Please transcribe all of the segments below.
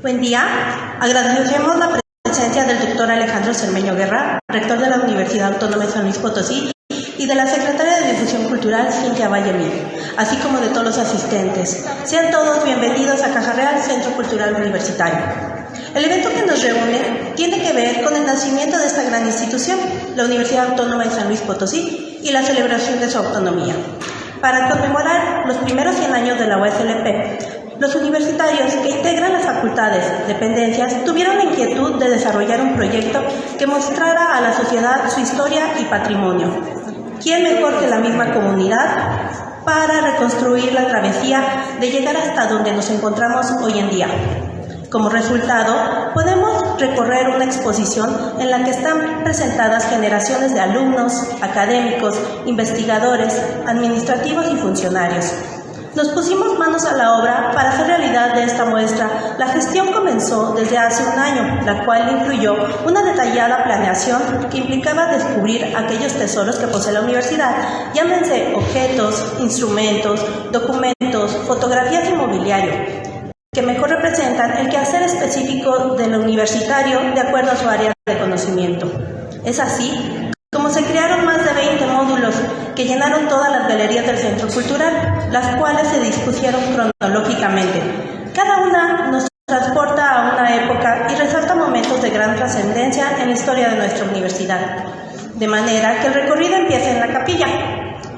Buen día. Agradecemos la presencia del doctor Alejandro Cermeño Guerra, rector de la Universidad Autónoma de San Luis Potosí, y de la secretaria de Difusión Cultural, Cintia Valle Mil, así como de todos los asistentes. Sean todos bienvenidos a Caja Real, Centro Cultural Universitario. El evento que nos reúne tiene que ver con el nacimiento de esta gran institución, la Universidad Autónoma de San Luis Potosí, y la celebración de su autonomía. Para conmemorar los primeros 100 años de la USLP, los universitarios que integran las facultades, dependencias, tuvieron la inquietud de desarrollar un proyecto que mostrara a la sociedad su historia y patrimonio. ¿Quién mejor que la misma comunidad para reconstruir la travesía de llegar hasta donde nos encontramos hoy en día? Como resultado, podemos recorrer una exposición en la que están presentadas generaciones de alumnos, académicos, investigadores, administrativos y funcionarios. Nos pusimos manos a la obra para hacer realidad de esta muestra. La gestión comenzó desde hace un año, la cual incluyó una detallada planeación que implicaba descubrir aquellos tesoros que posee la universidad, llámense objetos, instrumentos, documentos, fotografías y mobiliario, que mejor representan el quehacer específico del universitario de acuerdo a su área de conocimiento. Es así como se crearon más de 20 módulos que llenaron todas las galerías del Centro Cultural, las cuales se dispusieron cronológicamente. Cada una nos transporta a una época y resalta momentos de gran trascendencia en la historia de nuestra universidad. De manera que el recorrido empieza en la capilla,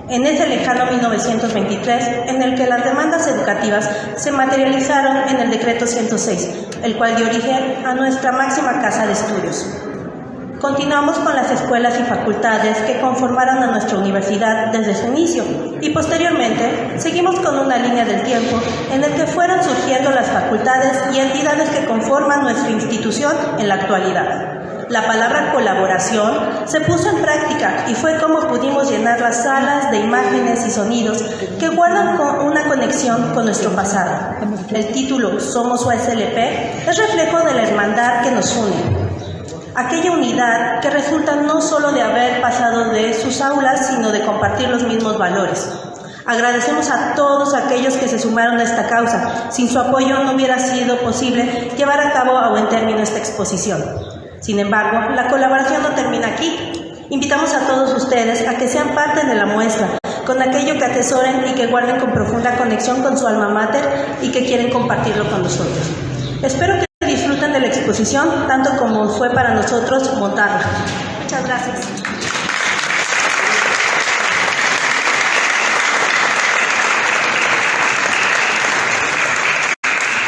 en ese lejano 1923, en el que las demandas educativas se materializaron en el Decreto 106, el cual dio origen a nuestra máxima casa de estudios. Continuamos con las escuelas y facultades que conformaron a nuestra universidad desde su inicio y posteriormente seguimos con una línea del tiempo en el que fueron surgiendo las facultades y entidades que conforman nuestra institución en la actualidad. La palabra colaboración se puso en práctica y fue como pudimos llenar las salas de imágenes y sonidos que guardan una conexión con nuestro pasado. El título Somos USLP es reflejo de la hermandad que nos une. Aquella unidad que resulta no solo de haber pasado de sus aulas, sino de compartir los mismos valores. Agradecemos a todos aquellos que se sumaron a esta causa. Sin su apoyo no hubiera sido posible llevar a cabo a buen término esta exposición. Sin embargo, la colaboración no termina aquí. Invitamos a todos ustedes a que sean parte de la muestra, con aquello que atesoren y que guarden con profunda conexión con su alma mater y que quieren compartirlo con nosotros. Espero que disfruten de la exposición tanto como fue para nosotros montarla. Muchas gracias.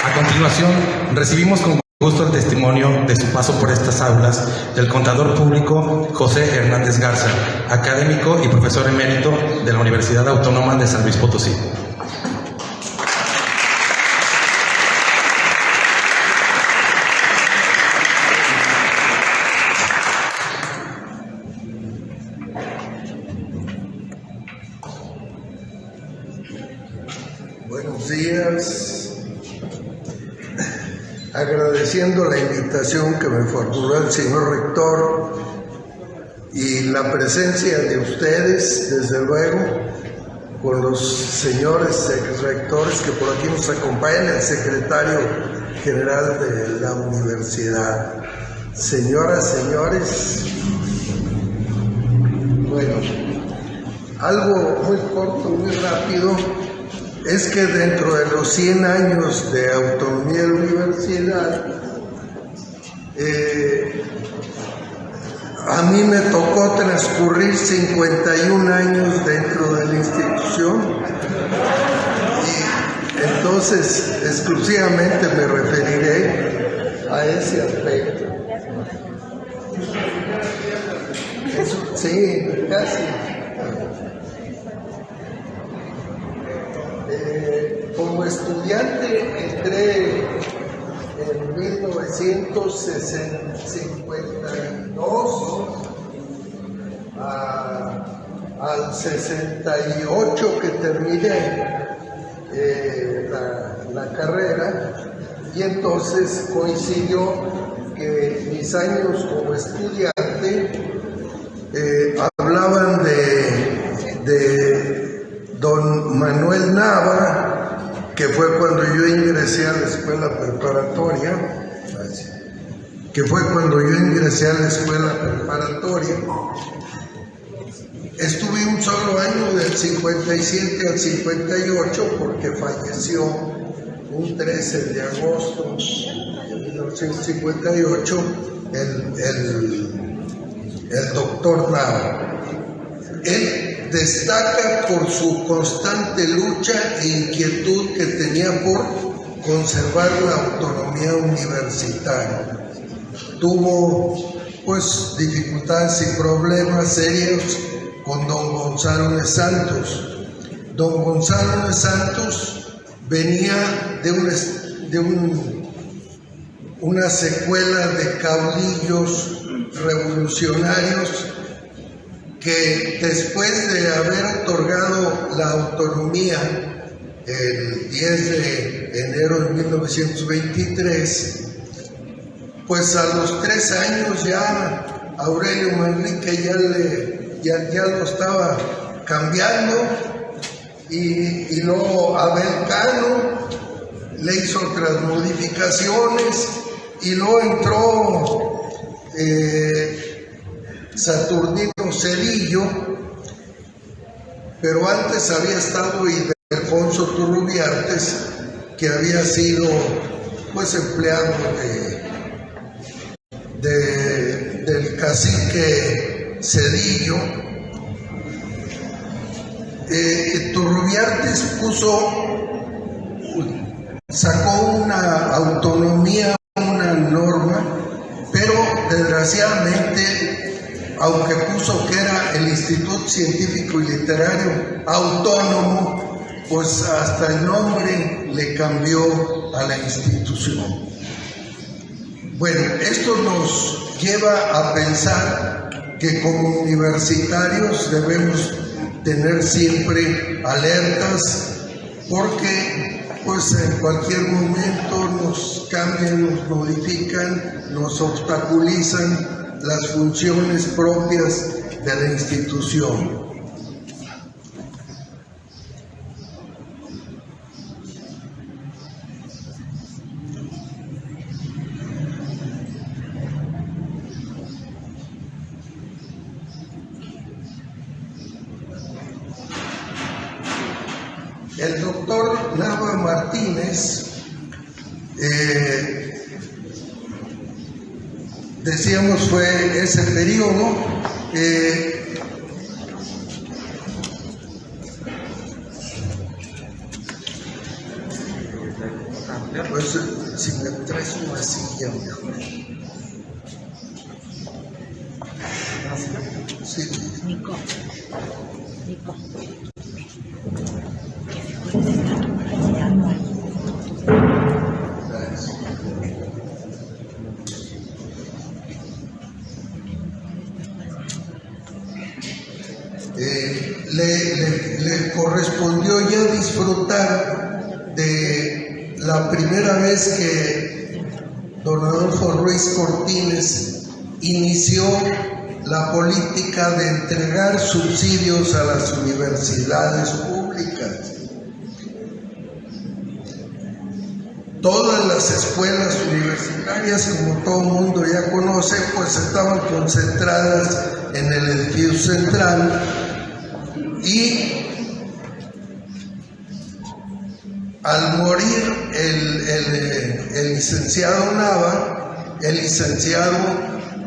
A continuación, recibimos con gusto el testimonio de su paso por estas aulas del contador público José Hernández Garza, académico y profesor emérito de la Universidad Autónoma de San Luis Potosí. Buenos días. Agradeciendo la invitación que me formuló el señor rector y la presencia de ustedes, desde luego, con los señores rectores que por aquí nos acompañan, el secretario general de la universidad. Señoras, señores, bueno, algo muy corto, muy rápido. Es que dentro de los 100 años de autonomía de la universidad, a mí me tocó transcurrir 51 años dentro de la institución y entonces exclusivamente me referiré a ese aspecto. Sí, casi. Como estudiante entré en 1952 al 68 que terminé la carrera, y entonces coincidió que mis años como estudiante hablaban de don Manuel Nava que fue cuando yo ingresé a la escuela preparatoria, estuve un solo año del 57 al 58 porque falleció un 13 de agosto de 1958 el doctor Nava. Él destaca por su constante lucha e inquietud que tenía por conservar la autonomía universitaria. Tuvo pues dificultades y problemas serios con don Gonzalo de Santos. Don Gonzalo de Santos venía de una secuela de caudillos revolucionarios que después de haber otorgado la autonomía el 10 de enero de 1923, pues a los 3 años ya Aurelio Manrique ya lo estaba cambiando y luego Abel Cano le hizo otras modificaciones y luego entró Saturnino Cedillo, pero antes había estado Ildefonso Turrubiartes, que había sido pues empleado del cacique Cedillo. Turrubiartes sacó una autonomía, una norma, pero desgraciadamente, aunque puso que era el Instituto Científico y Literario Autónomo, pues hasta el nombre le cambió a la institución. Bueno, esto nos lleva a pensar que como universitarios debemos tener siempre alertas, porque pues en cualquier momento nos cambian, nos modifican, nos obstaculizan las funciones propias de la institución. El doctor Nava Martínez, decíamos, fue ese periodo, pues si me traes una silla mejor. Sí. Nico. Le correspondió ya disfrutar de la primera vez que don Adolfo Ruiz Cortines inició la política de entregar subsidios a las universidades públicas. Todas las escuelas universitarias, como todo el mundo ya conoce, pues estaban concentradas en el edificio central, y al morir el licenciado Nava, el licenciado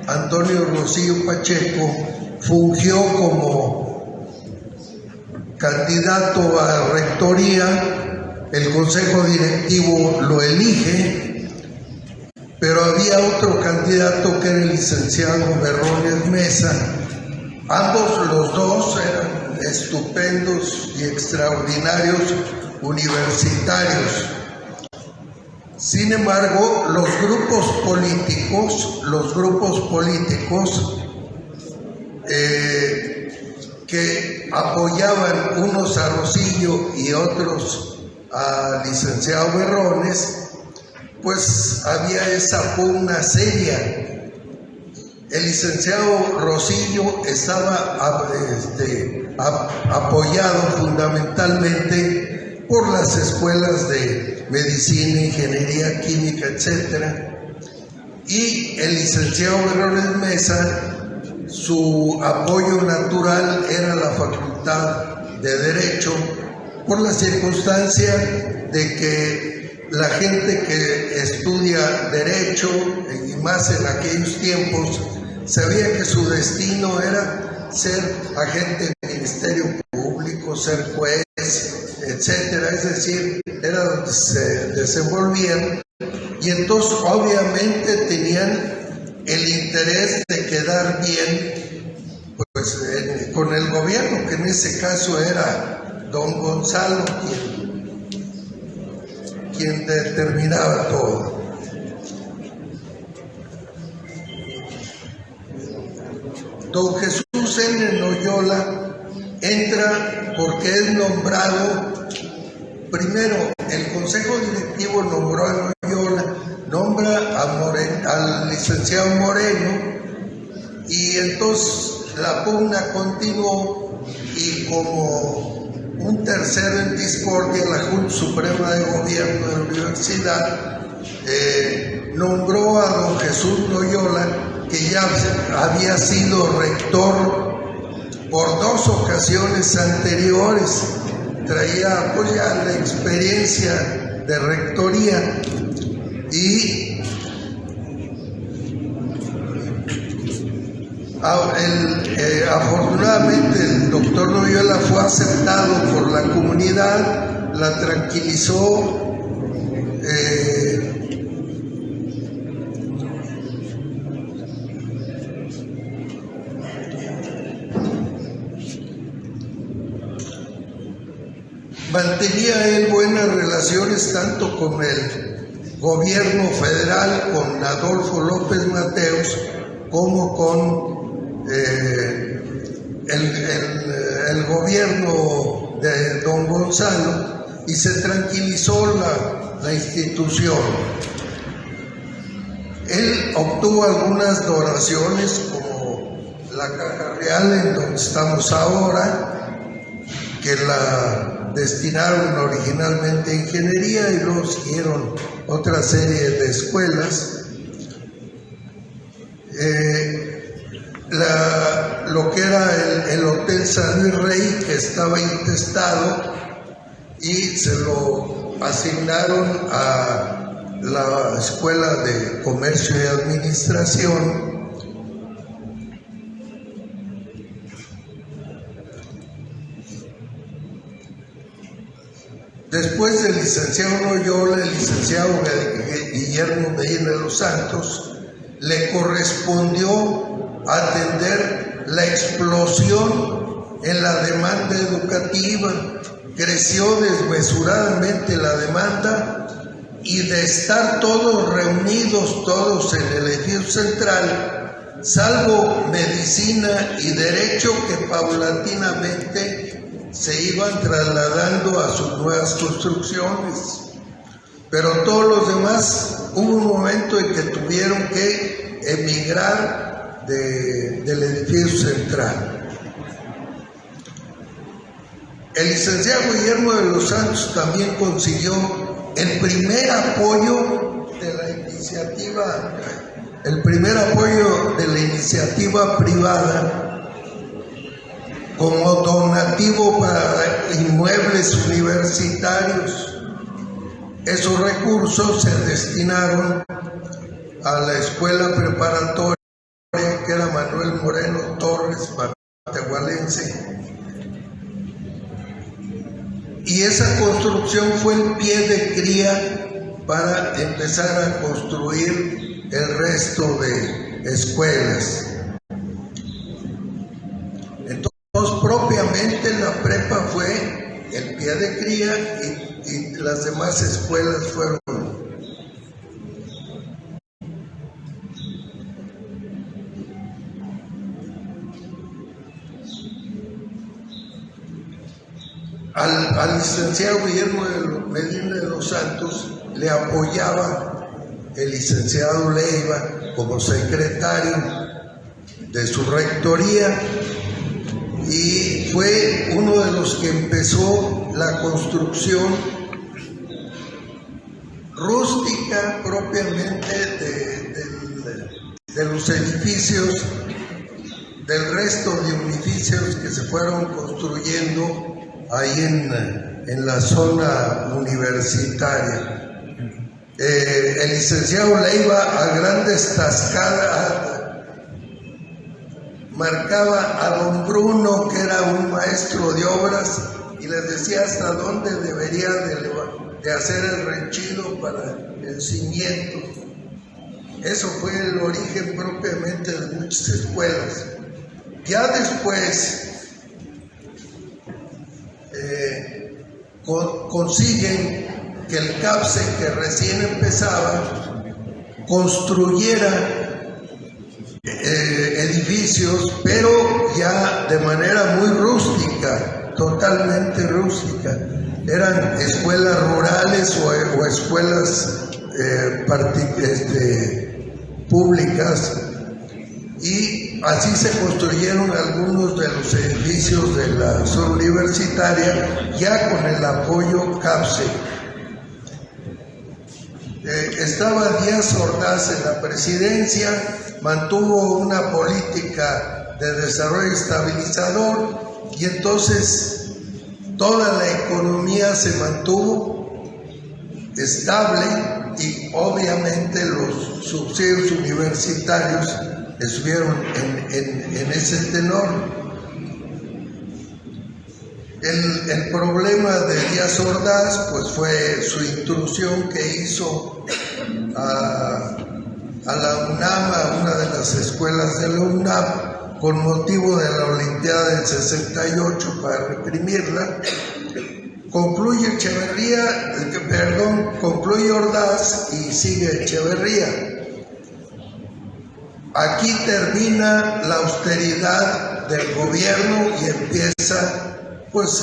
Antonio Rosillo Pacheco fungió como candidato a rectoría. El consejo directivo lo elige, pero había otro candidato que era el licenciado Berrones Mesa. Los dos eran estupendos y extraordinarios universitarios. Sin embargo, los grupos políticos que apoyaban unos a Rosillo y otros al licenciado Berrones, pues había esa pugna seria. El licenciado Rosillo estaba apoyado fundamentalmente por las escuelas de medicina, ingeniería, química, etc. Y el licenciado Berrones Mesa, su apoyo natural era la Facultad de Derecho, por la circunstancia de que la gente que estudia Derecho, y más en aquellos tiempos, sabía que su destino era ser agente del Ministerio Público, ser juez, etcétera. Es decir, era donde se desenvolvían, y entonces obviamente tenían el interés de quedar bien pues, con el gobierno, que en ese caso era don Gonzalo quien determinaba todo. Don Jesús N. Noyola entra porque es nombrado, primero el Consejo Directivo nombró a Noyola, nombra al licenciado Moreno, y entonces la pugna continuó, y como un tercero en discordia, la Junta Suprema de Gobierno de la Universidad nombró a don Jesús Noyola, que ya había sido rector por 2 ocasiones anteriores, traía pues ya la experiencia de rectoría, y afortunadamente el doctor Noyola fue aceptado por la comunidad, la tranquilizó, mantenía él buenas relaciones tanto con el gobierno federal, con Adolfo López Mateos, como con el gobierno de don Gonzalo, y se tranquilizó la institución. Él obtuvo algunas donaciones, como la Caja Real en donde estamos ahora, que la destinaron originalmente a ingeniería, y luego siguieron otra serie de escuelas. Lo que era el Hotel San Luis Rey, que estaba intestado, y se lo asignaron a la Escuela de Comercio y Administración. Después del licenciado Noyola, el licenciado Guillermo Medina de los Santos le correspondió atender la explosión en la demanda educativa. Creció desmesuradamente la demanda, y de estar todos reunidos, todos en el edificio central, salvo medicina y derecho, que paulatinamente se iban trasladando a sus nuevas construcciones. Pero todos los demás, hubo un momento en que tuvieron que emigrar del edificio central. El licenciado Guillermo de los Santos también consiguió el primer apoyo de la iniciativa privada como donativo para inmuebles universitarios. Esos recursos se destinaron a la escuela preparatoria, que era Manuel Moreno Torres, Matehualense. Y esa construcción fue el pie de cría para empezar a construir el resto de escuelas. Entonces, propiamente la prepa fue el pie de cría, y las demás escuelas fueron al licenciado Guillermo Medina de los Santos le apoyaba el licenciado Leiva como secretario de su rectoría, y fue uno de los que empezó la construcción rústica propiamente de los edificios, del resto de edificios que se fueron construyendo ahí en la zona universitaria. El licenciado Leiva, a grandes tascadas, marcaba a don Bruno, que era un maestro de obras, y les decía hasta dónde debería de hacer el renchido para el cimiento. Eso fue el origen propiamente de muchas escuelas. Ya después consiguen que el CAPSE, que recién empezaba, construyera edificios, pero ya de manera muy rústica, totalmente rústica. Eran escuelas rurales o escuelas públicas, y así se construyeron algunos de los edificios de la zona universitaria, ya con el apoyo CAPSE. Estaba Díaz Ordaz en la presidencia, mantuvo una política de desarrollo estabilizador, y entonces toda la economía se mantuvo estable, y obviamente los subsidios universitarios estuvieron en ese tenor. El problema de Díaz Ordaz pues fue su intrusión que hizo a la UNAM, a una de las escuelas de la UNAM, con motivo de la Olimpiada del 68 para reprimirla. Concluye Ordaz y sigue Echeverría. Aquí termina la austeridad del gobierno y empieza pues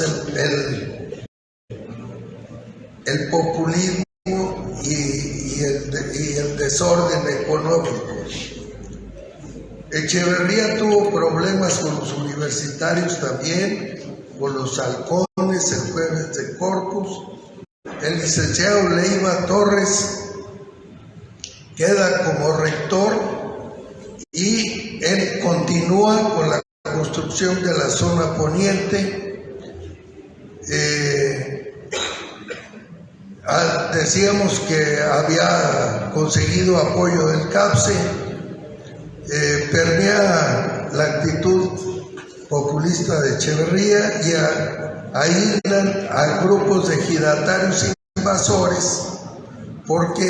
el populismo y el desorden económico. Echeverría tuvo problemas con los universitarios también, con los halcones, el jueves de Corpus. El licenciado Leiva Torres queda como rector, y él continúa con la construcción de la zona poniente. Decíamos que había conseguido apoyo del CAPSE. Permea la actitud populista de Echeverría, y aíslan a grupos de ejidatarios invasores, porque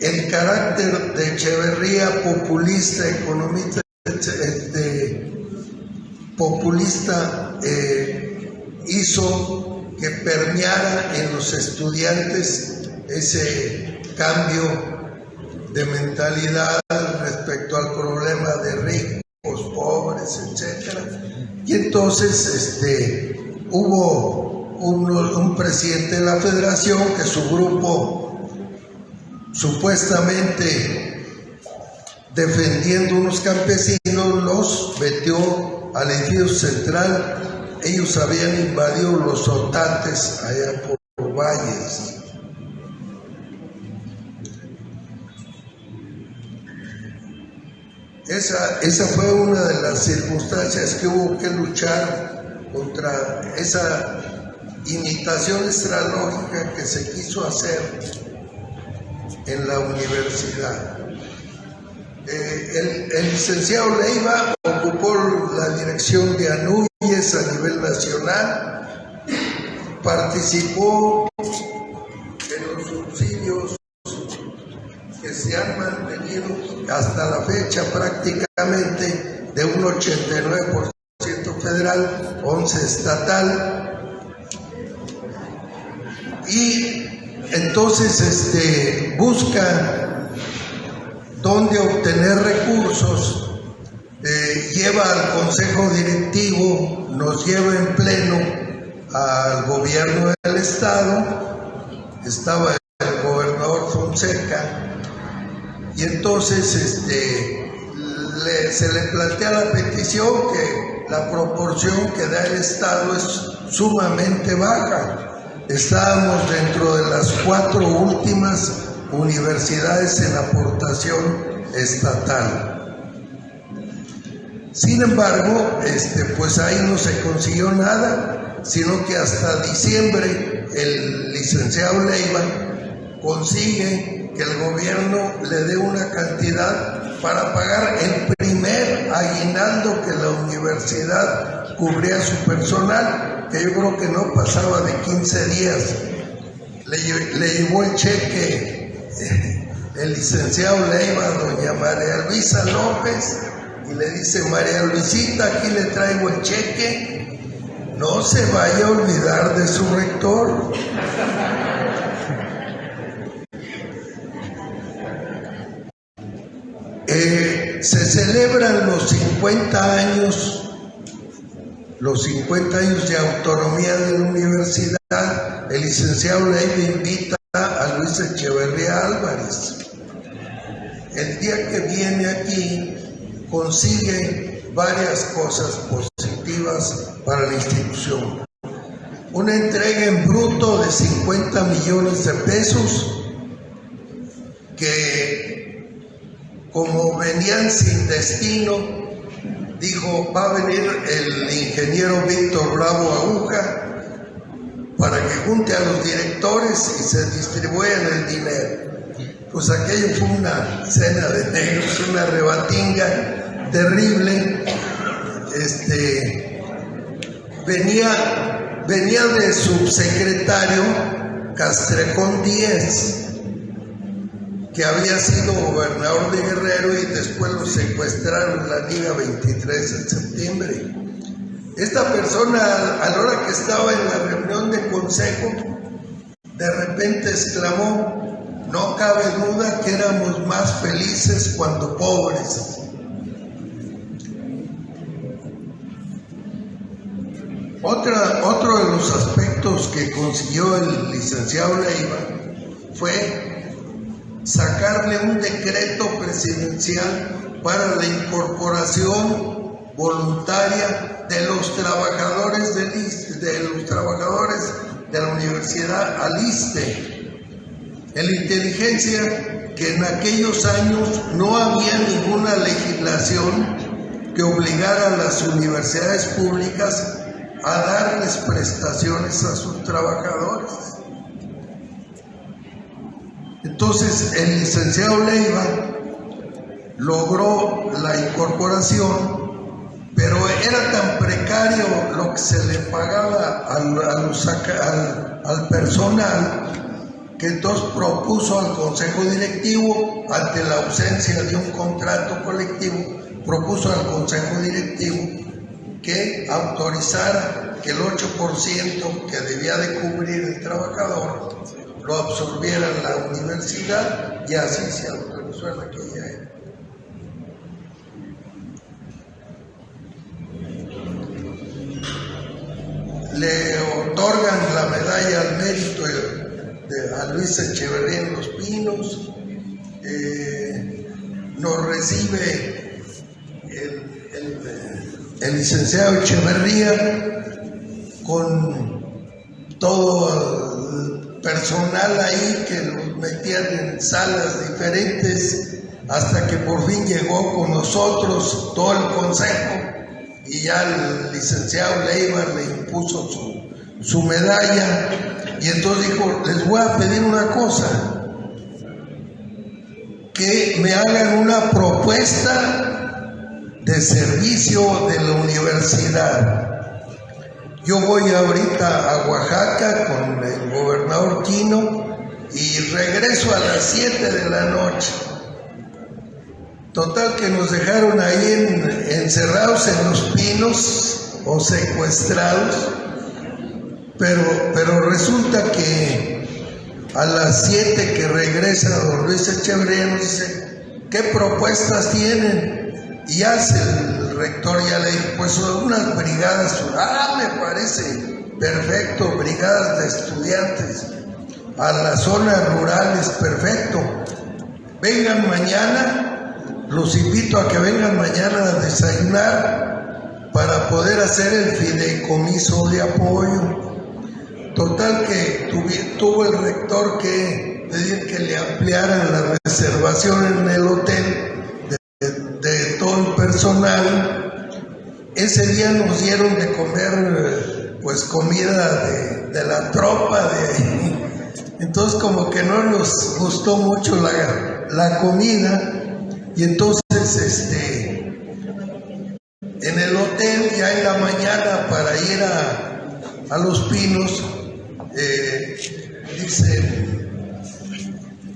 el carácter de Echeverría populista, economista, populista, hizo que permeara en los estudiantes ese cambio de mentalidad respecto al problema de ricos, pobres, etc. Y entonces hubo un presidente de la federación que su grupo, supuestamente defendiendo unos campesinos, los metió al edificio central. Ellos habían invadido los otates allá por Valles. Esa fue una de las circunstancias que hubo que luchar contra esa imitación estralógica que se quiso hacer en la universidad. El licenciado Leiva ocupó la dirección de Anuyes a nivel nacional, participó en los subsidios que se han mantenido hasta la fecha prácticamente de un 89% federal, 11% estatal, y entonces busca dónde obtener recursos, lleva al consejo directivo, nos lleva en pleno al gobierno del estado, estaba el gobernador Fonseca, y entonces se le plantea la petición que la proporción que da el Estado es sumamente baja. Estábamos dentro de las 4 últimas universidades en aportación estatal. Sin embargo, pues ahí no se consiguió nada, sino que hasta diciembre el licenciado Leiva consigue que el gobierno le dé una cantidad para pagar el primer aguinaldo que la universidad cubría a su personal, que yo creo que no pasaba de 15 días. Le llevó el cheque el licenciado Leiva a doña María Luisa López y le dice: María Luisita, aquí le traigo el cheque, no se vaya a olvidar de su rector. Se celebran los 50 años de autonomía de la universidad. El licenciado Leiva invita a Luis Echeverría Álvarez. El día que viene aquí consigue varias cosas positivas para la institución. Una entrega en bruto de 50 millones de pesos que, como venían sin destino, dijo: va a venir el ingeniero Víctor Bravo Aguja para que junte a los directores y se distribuyan el dinero. Pues aquello fue una cena de negros, una rebatinga terrible. Venía de subsecretario Castrejón Díez, que había sido gobernador de Guerrero y después lo secuestraron en la Liga 23 de septiembre. Esta persona, a la hora que estaba en la reunión de consejo, de repente exclamó: no cabe duda que éramos más felices cuando pobres. Otro de los aspectos que consiguió el licenciado Leiva fue sacarle un decreto presidencial para la incorporación voluntaria de los trabajadores de la universidad al ISSSTE. En la inteligencia que en aquellos años no había ninguna legislación que obligara a las universidades públicas a darles prestaciones a sus trabajadores. Entonces el licenciado Leiva logró la incorporación, pero era tan precario lo que se le pagaba al personal, que entonces propuso al Consejo Directivo, ante la ausencia de un contrato colectivo, propuso al Consejo Directivo que autorizara que el 8% que debía de cubrir el trabajador lo absorbiera la universidad, y así se autorizó en aquella época. Le otorgan la medalla al mérito a Luis Echeverría en Los Pinos. Nos recibe el licenciado Echeverría con todo el personal ahí, que los metían en salas diferentes, hasta que por fin llegó con nosotros todo el consejo, y ya el licenciado Leiva le impuso su medalla, y entonces dijo: les voy a pedir una cosa, que me hagan una propuesta de servicio de la universidad. Yo voy ahorita a Oaxaca con el gobernador Quino y regreso a las 7 de la noche. Total que nos dejaron ahí encerrados en Los Pinos o secuestrados, pero resulta que a las 7 que regresa don Luis Echeverría nos dice: ¿qué propuestas tienen? Y hace el rector, ya le dijo: pues son unas brigadas. Me parece perfecto, brigadas de estudiantes a las zonas rurales, perfecto. Vengan mañana, los invito a que vengan mañana a desayunar para poder hacer el fideicomiso de apoyo. Total que tuvo el rector que pedir que le ampliaran la reservación en el hotel de todo el personal. Ese día nos dieron de comer pues comida de la tropa entonces como que no nos gustó mucho la comida, y entonces en el hotel ya en la mañana para ir a Los Pinos dicen,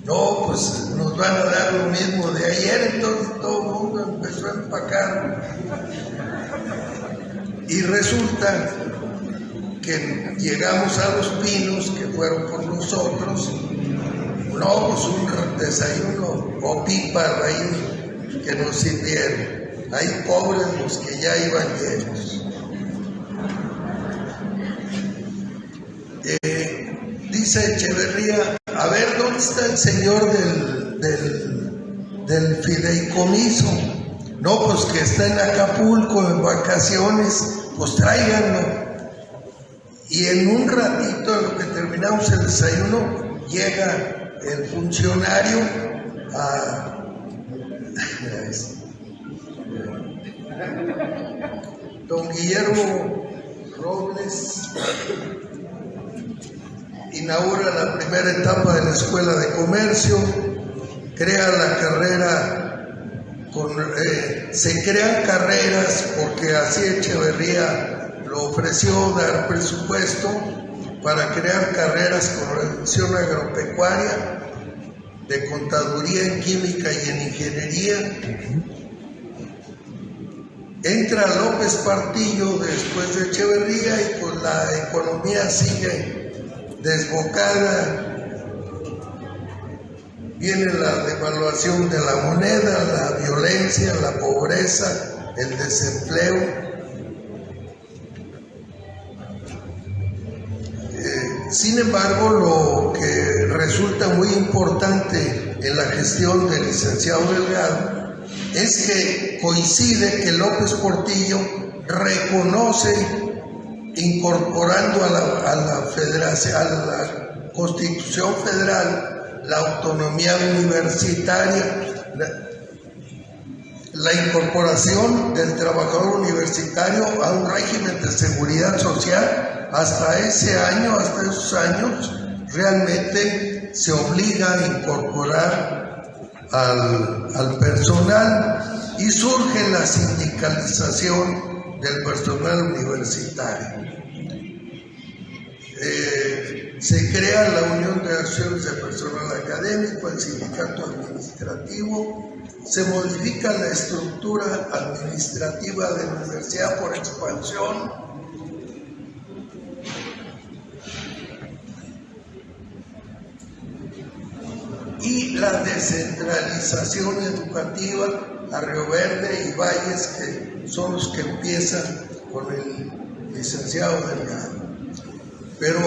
no, pues nos van a dar lo mismo de ayer. Entonces todo el mundo empezó a empacar y resulta que llegamos a Los Pinos, que fueron por nosotros. No, pues un desayuno o pipa ahí que nos sirvieron. Ahí pobres los que ya iban llenos. Dice Echeverría, a ver, ¿dónde está el señor del fideicomiso? No, pues que está en Acapulco en vacaciones, pues tráiganlo. Y en un ratito, en lo que terminamos el desayuno, llega el funcionario don Guillermo Robles, inaugura la primera etapa de la Escuela de Comercio, crea la carrera, se crean carreras porque así Echeverría lo ofreció, dar presupuesto para crear carreras con reducción agropecuaria, de contaduría en química y en ingeniería. Entra López Portillo después de Echeverría y pues la economía sigue desbocada. Viene la devaluación de la moneda, la violencia, la pobreza, el desempleo. Sin embargo, lo que resulta muy importante en la gestión del licenciado Delgado es que coincide que López Portillo reconoce, incorporando a la Constitución Federal, la autonomía universitaria, la incorporación del trabajador universitario a un régimen de seguridad social. Hasta esos años, realmente se obliga a incorporar al personal y surge la sindicalización del personal universitario. Se crea la Unión de Acciones de Personal Académico, el sindicato administrativo, se modifica la estructura administrativa de la universidad por expansión. Y la descentralización educativa a Río Verde y Valles, que son los que empiezan con el licenciado Delgado. Pero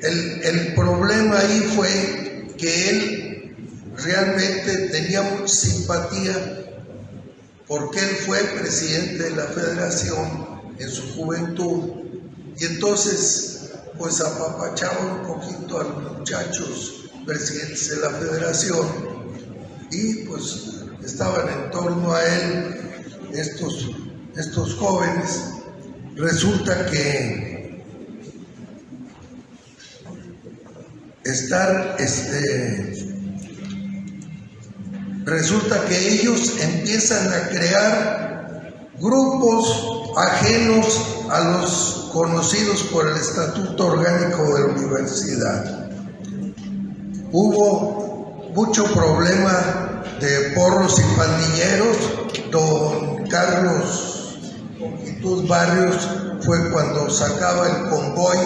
el problema ahí fue que él realmente tenía mucha simpatía porque él fue presidente de la federación en su juventud y entonces pues apapachaba un poquito a los muchachos presidentes de la federación y pues estaban en torno a él estos jóvenes. Resulta que ellos empiezan a crear grupos ajenos a los conocidos por el Estatuto Orgánico de la Universidad. Hubo mucho problema de porros y pandilleros. Don Carlos Conquitud Barrios fue cuando sacaba el convoy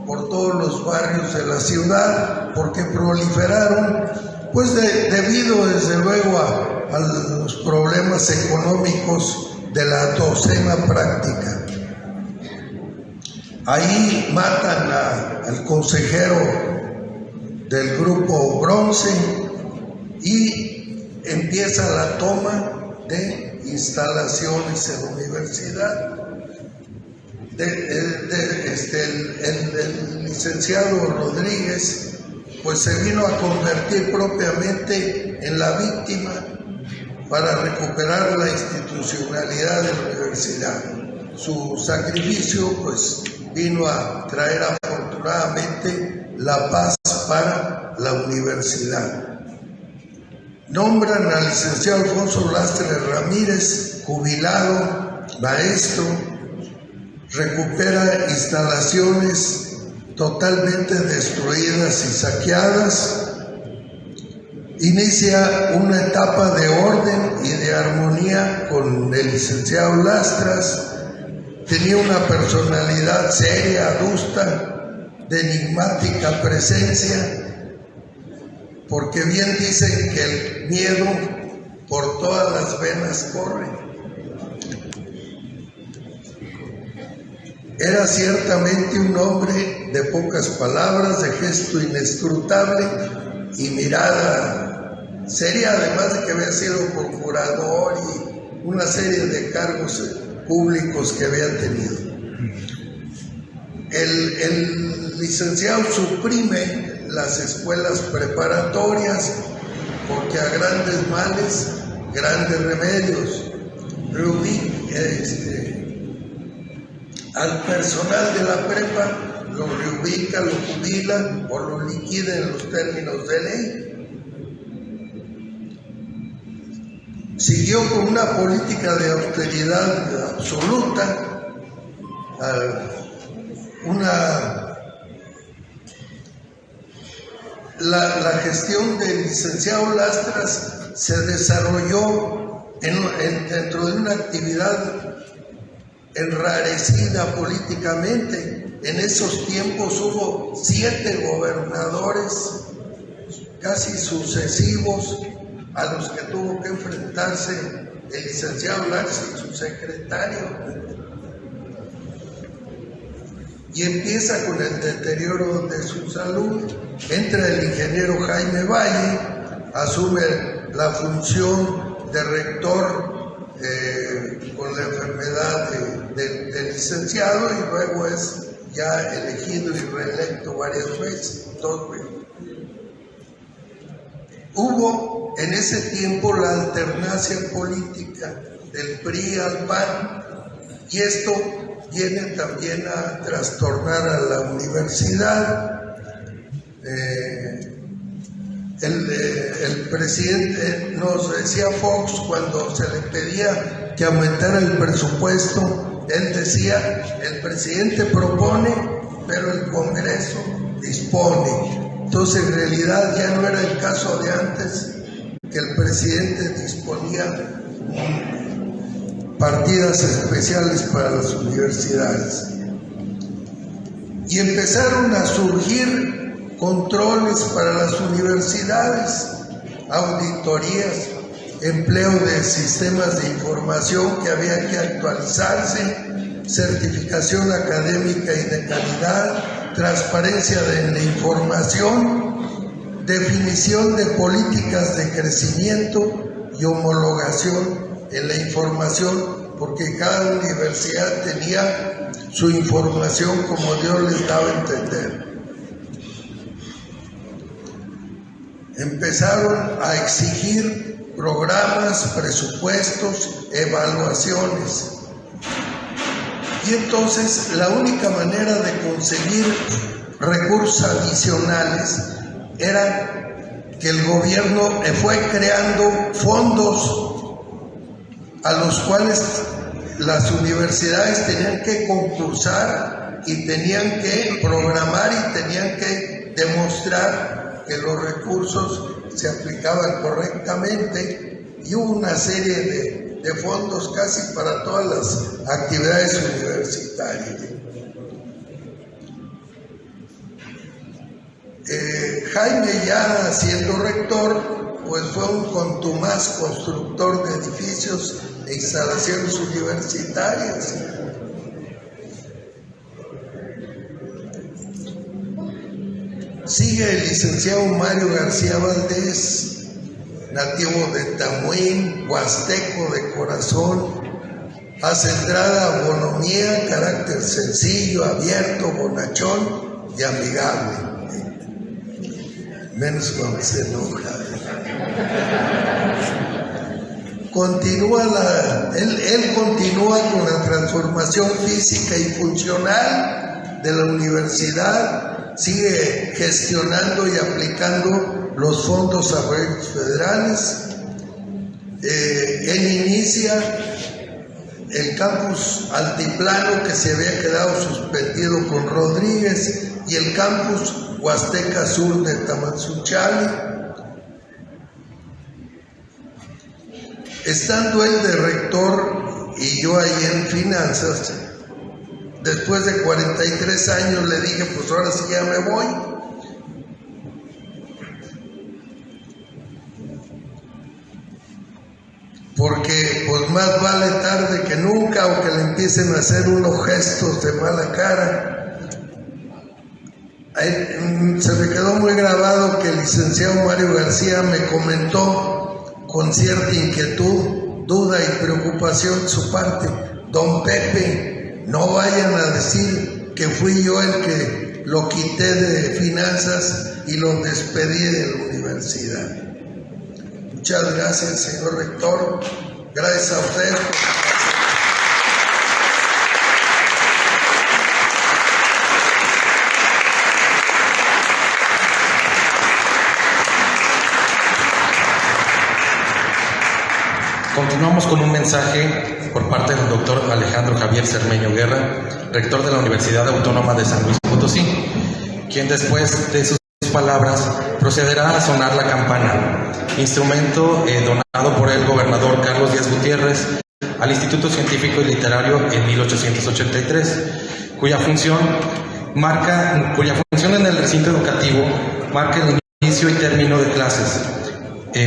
por todos los barrios de la ciudad, porque proliferaron, pues debido desde luego a los problemas económicos de la docena práctica. Ahí matan al consejero del grupo Bronce y empieza la toma de instalaciones en la universidad. El licenciado Rodríguez pues se vino a convertir propiamente en la víctima para recuperar la institucionalidad de la universidad. Su sacrificio pues vino a traer afortunadamente la paz para la universidad. Nombran al licenciado Alfonso Lastres Ramírez, jubilado, maestro, recupera instalaciones totalmente destruidas y saqueadas, inicia una etapa de orden y de armonía con el licenciado Lastras. Tenía una personalidad seria, adusta, de enigmática presencia, porque bien dicen que el miedo por todas las venas corre. Era ciertamente un hombre de pocas palabras, de gesto inescrutable y mirada seria, además de que había sido procurador y una serie de cargos públicos que había tenido. El licenciado suprime las escuelas preparatorias porque a grandes males, grandes remedios. Al personal de la prepa lo reubica, lo jubila o lo liquida en los términos de ley. Siguió con una política de austeridad absoluta, la gestión del licenciado Lastras se desarrolló dentro de una actividad enrarecida políticamente. En esos tiempos hubo 7 gobernadores casi sucesivos a los que tuvo que enfrentarse el licenciado Lastras y su secretario. Y empieza con el deterioro de su salud. Entra el ingeniero Jaime Valle, asume la función de rector con la enfermedad del licenciado, y luego es ya elegido y reelecto varias veces, 2 veces. Hubo en ese tiempo la alternancia política del PRI al PAN, y esto viene también a trastornar a la universidad. El presidente, nos decía Fox, cuando se le pedía que aumentara el presupuesto, él decía: el presidente propone, pero el Congreso dispone. Entonces, en realidad ya no era el caso de antes, que el presidente disponía partidas especiales para las universidades. Y empezaron a surgir controles para las universidades, auditorías, empleo de sistemas de información que había que actualizarse, certificación académica y de calidad, transparencia de la información, definición de políticas de crecimiento y homologación en la información, porque cada universidad tenía su información como Dios les daba a entender. Empezaron a exigir programas, presupuestos, evaluaciones. Y entonces la única manera de conseguir recursos adicionales era que el gobierno fue creando fondos a los cuales las universidades tenían que concursar y tenían que programar y tenían que demostrar que los recursos se aplicaban correctamente, y hubo una serie de fondos casi para todas las actividades universitarias. Jaime, ya siendo rector, pues fue un contumaz constructor de edificios e instalaciones universitarias. Sigue el licenciado Mario García Valdés, nativo de Tamuín, huasteco de corazón, acendrada bonomía, carácter sencillo, abierto, bonachón y amigable. Menos cuando se enoja. Él continúa con la transformación física y funcional de la universidad, sigue gestionando y aplicando los fondos agrarios federales. Él inicia el campus Altiplano, que se había quedado suspendido con Rodríguez, y el campus Huasteca Sur de Tamazunchale. Estando él de rector y yo ahí en finanzas, después de 43 años le dije, pues ahora sí ya me voy. Porque pues más vale tarde que nunca, o que le empiecen a hacer unos gestos de mala cara. Se me quedó muy grabado que el licenciado Mario García me comentó con cierta inquietud, duda y preocupación de su parte: don Pepe, no vayan a decir que fui yo el que lo quité de finanzas y lo despedí de la universidad. Muchas gracias, señor rector. Gracias a usted. Continuamos con un mensaje por parte del doctor Alejandro Javier Cermeño Guerra, rector de la Universidad Autónoma de San Luis Potosí, quien después de sus palabras procederá a sonar la campana, instrumento donado por el gobernador Carlos Díaz Gutiérrez al Instituto Científico y Literario en 1883, cuya función en el recinto educativo marca el inicio y término de clases.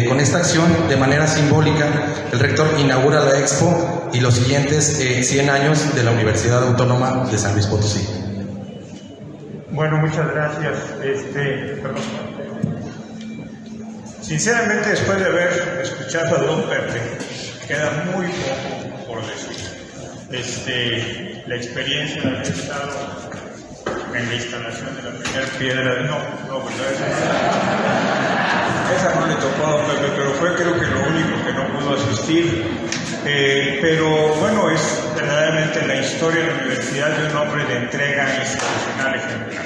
Con esta acción, de manera simbólica, el rector inaugura la Expo y los siguientes 100 años de la Universidad Autónoma de San Luis Potosí. Bueno, muchas gracias. Sinceramente, después de haber escuchado a don Pepe, queda muy poco por decir. La experiencia de haber estado en la instalación de la primera piedra, esa no le tocó a don Pepe, pero fue creo que lo único que no pudo asistir. Pero bueno, es verdaderamente la historia de la universidad de un hombre de entrega institucional ejemplar.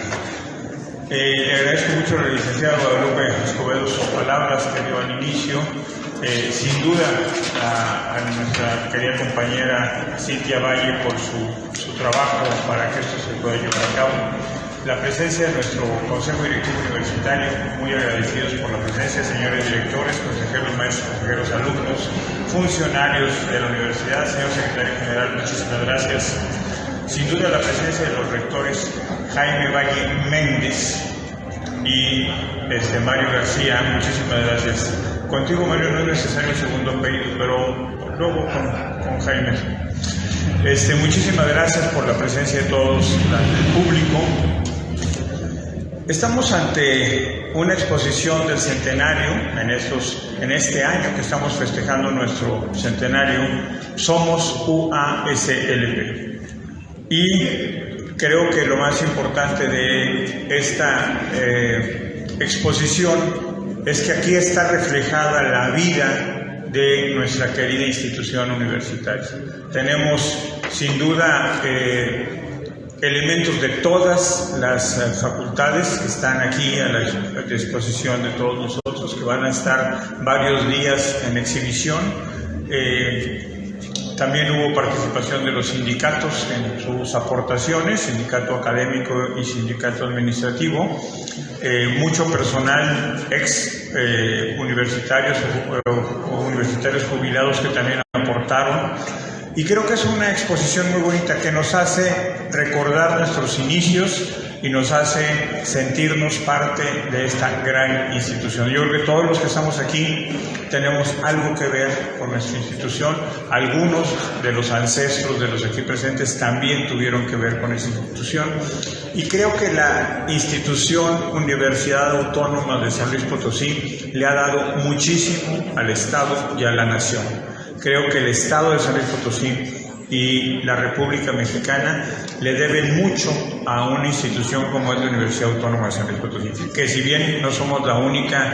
Le agradezco mucho a la licenciada Guadalupe Escobedo sus palabras que dio al inicio. Sin duda a nuestra querida compañera Cintia Valle por su trabajo para que esto se pueda llevar a cabo. La presencia de nuestro Consejo Directivo Universitario, muy agradecidos por la presencia, señores directores, consejeros, maestros, consejeros, alumnos, funcionarios de la universidad, señor secretario general, muchísimas gracias. Sin duda la presencia de los rectores Jaime Valle Méndez y Mario García, muchísimas gracias. Contigo, Mario, no es necesario el segundo apellido, pero luego con Jaime. Muchísimas gracias por la presencia de todos, del público. Estamos ante una exposición del centenario, en este año que estamos festejando nuestro centenario, Somos UASLP. Y creo que lo más importante de esta exposición es que aquí está reflejada la vida de nuestra querida institución universitaria. Tenemos sin duda elementos de todas las facultades que están aquí a la disposición de todos nosotros, que van a estar varios días en exhibición. También hubo participación de los sindicatos en sus aportaciones, sindicato académico y sindicato administrativo, mucho personal ex universitarios o universitarios jubilados que también aportaron. Y creo que es una exposición muy bonita que nos hace recordar nuestros inicios y nos hace sentirnos parte de esta gran institución. Yo creo que todos los que estamos aquí tenemos algo que ver con nuestra institución. Algunos de los ancestros de los aquí presentes también tuvieron que ver con esta institución, y creo que la institución Universidad Autónoma de San Luis Potosí le ha dado muchísimo al Estado y a la nación. Creo que el Estado de San Luis Potosí y la República Mexicana le deben mucho a una institución como es la Universidad Autónoma de San Luis Potosí, que si bien no somos la única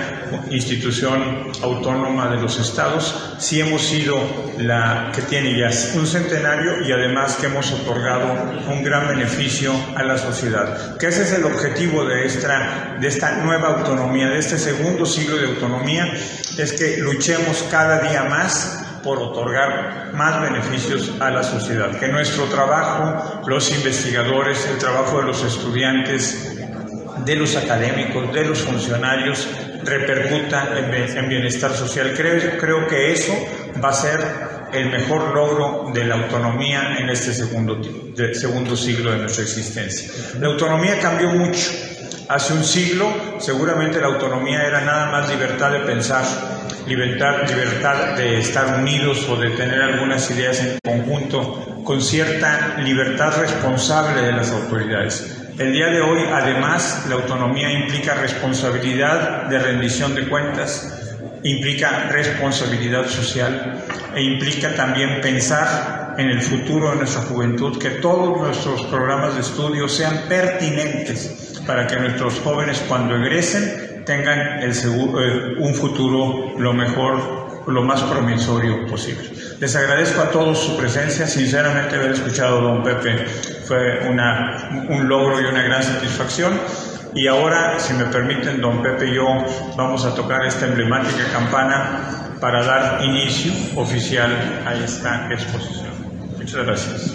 institución autónoma de los estados, sí hemos sido la que tiene ya un centenario y además que hemos otorgado un gran beneficio a la sociedad. Que ese es el objetivo de esta nueva autonomía, de este segundo siglo de autonomía, es que luchemos cada día más por otorgar más beneficios a la sociedad, que nuestro trabajo, los investigadores, el trabajo de los estudiantes, de los académicos, de los funcionarios, repercuta en bienestar social. Creo que eso va a ser el mejor logro de la autonomía en este segundo siglo de nuestra existencia. La autonomía cambió mucho. Hace un siglo seguramente la autonomía era nada más libertad de pensar, libertad de estar unidos o de tener algunas ideas en conjunto, con cierta libertad responsable de las autoridades. El día de hoy, además, la autonomía implica responsabilidad de rendición de cuentas, implica responsabilidad social e implica también pensar en el futuro de nuestra juventud, que todos nuestros programas de estudio sean pertinentes para que nuestros jóvenes cuando egresen tengan un futuro lo mejor, lo más promisorio posible. Les agradezco a todos su presencia. Sinceramente, haber escuchado a don Pepe fue un logro y una gran satisfacción. Y ahora, si me permiten, don Pepe y yo vamos a tocar esta emblemática campana para dar inicio oficial a esta exposición. Muchas gracias.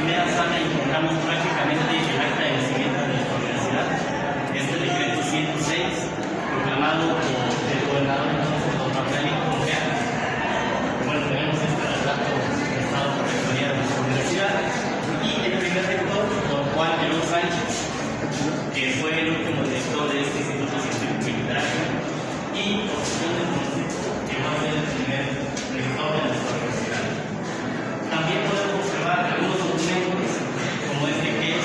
primera sala encontramos prácticamente el acta de nacimiento de nuestra universidad. Este decreto 106, proclamado por el gobernador entonces, don Rafael Correa. Bueno, tenemos este relato de Estado por rectoría de nuestra universidad. Y el primer rector, don Juan León Sánchez, que fue el último director de este Instituto Científico y Literario, y por cuestión de concepto, que va a ser el primer rector de nuestra universidad. También podemos observar algunos documentos, como este que es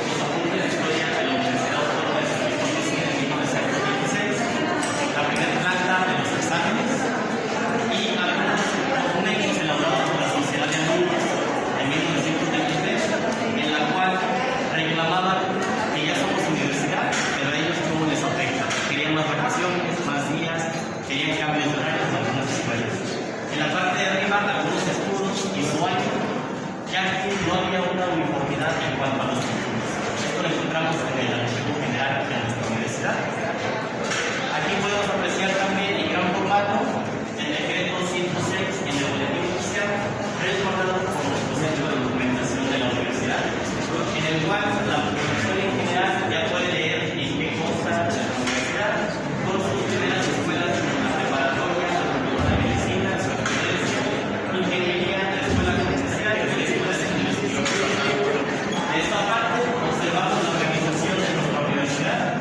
los apuntes de historia de la Universidad Autónoma de San Luis Potosí en 1916, la primera planta de los exámenes y algunos documentos elaborados por la Sociedad de Alumnos en 1923, en la cual reclamaban que ya somos universidad, pero a ellos cómo les afecta. Querían más vacaciones, más días, querían cambios de horarios en algunas escuelas. En la parte de arriba, algunos escudos y su año, ya que no había una uniformidad en cuanto a los títulos. Esto lo encontramos en el archivo general de nuestra universidad. Aquí podemos apreciar también en gran formato el decreto 106 en el boletín oficial, resguardado como centro de documentación de la universidad, en el cual la población en general ya puede leer en qué consta de la universidad, con sus primeras escuelas como la preparatoria, la medicina, la jurisprudencia, ingeniería, la escuela comercial y la escuela de investigación. De esta parte observamos la organización de nuestra universidad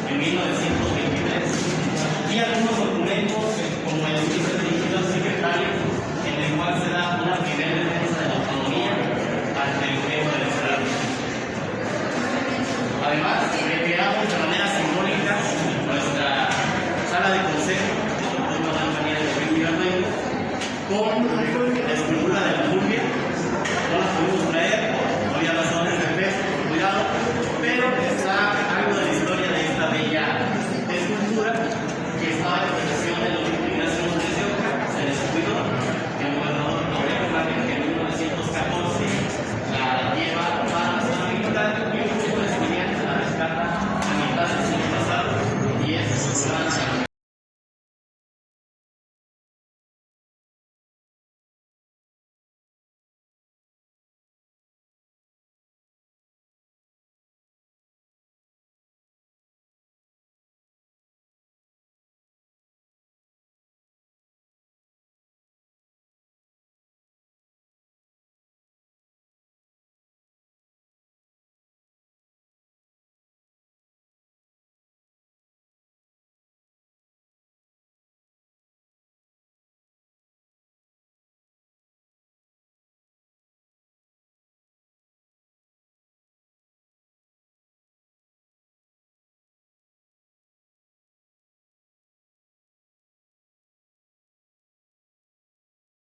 en 1923 y algunos documentos como el juicio dirigido al secretario, en el cual se da una primera defensa de la autonomía ante el gobierno del Estado. Además, recreamos de manera simbólica nuestra sala de consejo, con